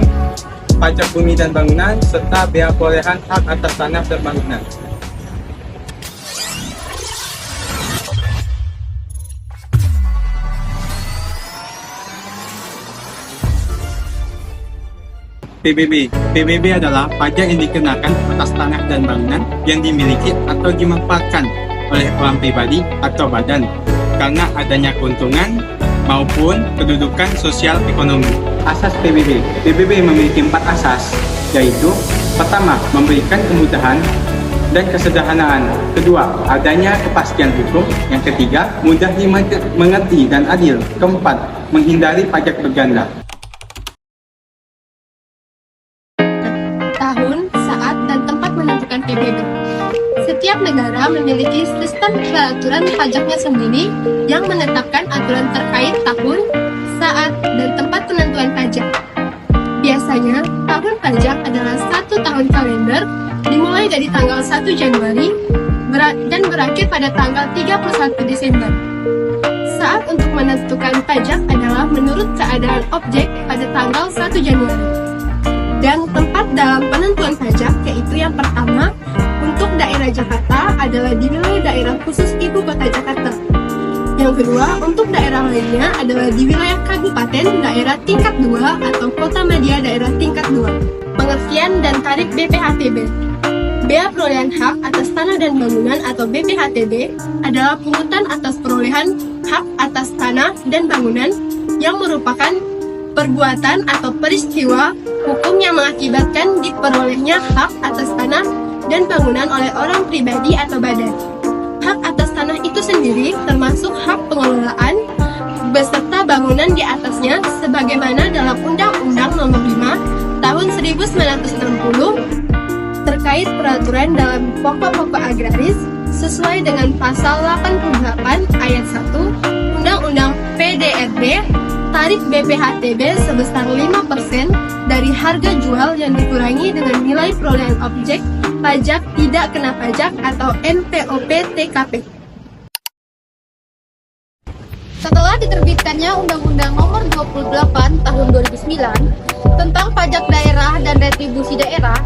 tentang pajak bumi dan bangunan serta bea perolehan hak atas tanah dan bangunan. PBB. PBB adalah pajak yang dikenakan atas tanah dan bangunan yang dimiliki atau dimanfaatkan oleh orang pribadi atau badan karena adanya keuntungan maupun kedudukan sosial ekonomi. Asas PBB. PBB memiliki 4 asas, yaitu pertama, memberikan kemudahan dan kesederhanaan. Kedua, adanya kepastian hukum. Yang ketiga, mudah dimengerti dan adil. Keempat, menghindari pajak berganda. Tahun, saat, dan tempat menentukan PBB. Setiap negara memiliki sistem peraturan pajaknya sendiri yang menetapkan aturan terkait tahun, saat, dan tempat penentuan pajak. Biasanya, tahun pajak adalah 1 tahun kalender dimulai dari tanggal 1 Januari dan berakhir pada tanggal 31 Desember. Saat untuk menentukan pajak adalah menurut keadaan objek pada tanggal 1 Januari. Dan tempat dalam penentuan pajak yaitu yang pertama, untuk daerah Jakarta adalah di wilayah daerah khusus Ibu Kota Jakarta. Yang kedua, untuk daerah lainnya adalah di wilayah kabupaten daerah tingkat 2 atau kota media daerah tingkat 2. Pengertian dan tarif BPHTB. Bea perolehan hak atas tanah dan bangunan atau BPHTB adalah pungutan atas perolehan hak atas tanah dan bangunan yang merupakan perbuatan atau peristiwa hukum yang mengakibatkan diperolehnya hak atas tanah dan bangunan oleh orang pribadi atau badan. Hak atas tanah itu sendiri termasuk hak pengelolaan beserta bangunan di atasnya sebagaimana dalam Undang-Undang Nomor 5 Tahun 1960 terkait peraturan dalam pokok-pokok agraris sesuai dengan pasal 88 ayat 1 Undang-Undang PDRB. Tarif BPHTB sebesar 5% dari harga jual yang dikurangi dengan nilai perolehan objek pajak tidak kena pajak atau NPOP-TKP. Setelah diterbitkannya Undang-Undang Nomor 28 Tahun 2009 tentang pajak daerah dan retribusi daerah,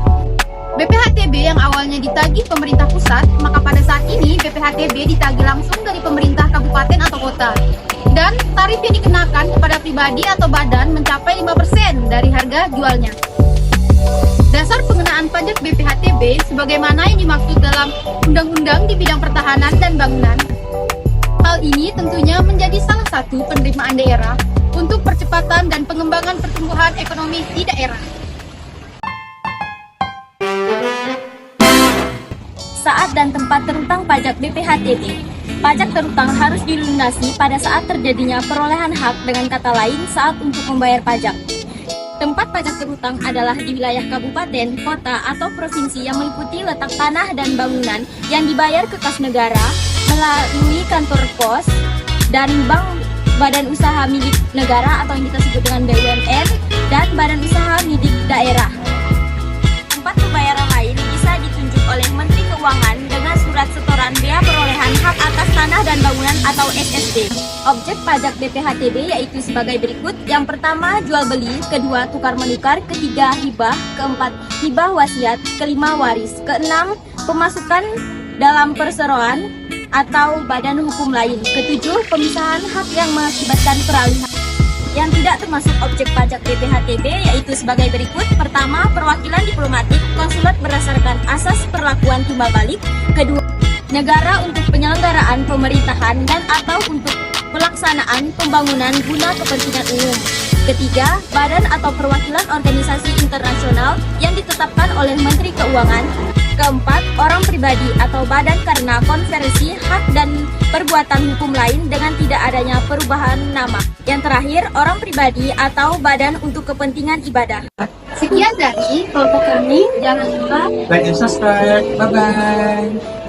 BPHTB yang awalnya ditagih pemerintah pusat, maka pada saat ini BPHTB ditagih langsung dari pemerintah kabupaten atau kota. Dan tarif yang dikenakan kepada pribadi atau badan mencapai 5% dari harga jualnya. Dasar pengenaan pajak BPHTB sebagaimana yang dimaksud dalam undang-undang di bidang pertahanan dan bangunan. Hal ini tentunya menjadi salah satu penerimaan daerah untuk percepatan dan pengembangan pertumbuhan ekonomi di daerah. Saat dan tempat terutang pajak BPHTB. Pajak terutang harus dilunasi pada saat terjadinya perolehan hak, dengan kata lain saat untuk membayar pajak. Tempat pajak terutang adalah di wilayah kabupaten, kota, atau provinsi yang meliputi letak tanah dan bangunan yang dibayar ke kas negara melalui kantor pos dan bank badan usaha milik negara atau yang kita sebut dengan BUMN dan badan usaha milik daerah. Tempat pembayaran lain bisa ditunjuk oleh Menteri Keuangan dengan surat setoran bea perolehan hak atas tanah dan bangunan atau SSB. Objek pajak BPHTB yaitu sebagai berikut. Yang pertama, jual beli. Kedua, tukar menukar. Ketiga, hibah. Keempat, hibah wasiat. Kelima, waris. Keenam, pemasukan dalam perseroan atau badan hukum lain. Ketujuh, pemisahan hak yang mengakibatkan peralihan. Yang tidak termasuk objek pajak BPHTB yaitu sebagai berikut. Pertama, perwakilan diplomatik, konsulat berdasarkan asas perlakuan timbal balik. Kedua, negara untuk penyelenggaraan pemerintahan dan atau untuk pelaksanaan pembangunan guna kepentingan umum. Ketiga, badan atau perwakilan organisasi internasional yang ditetapkan oleh Menteri Keuangan. Keempat, orang pribadi atau badan karena konversi hak dan perbuatan hukum lain dengan tidak adanya perubahan nama. Yang terakhir, orang pribadi atau badan untuk kepentingan ibadah. Sekian dari kelompok kami. Jangan lupa Like and subscribe. Bye-bye.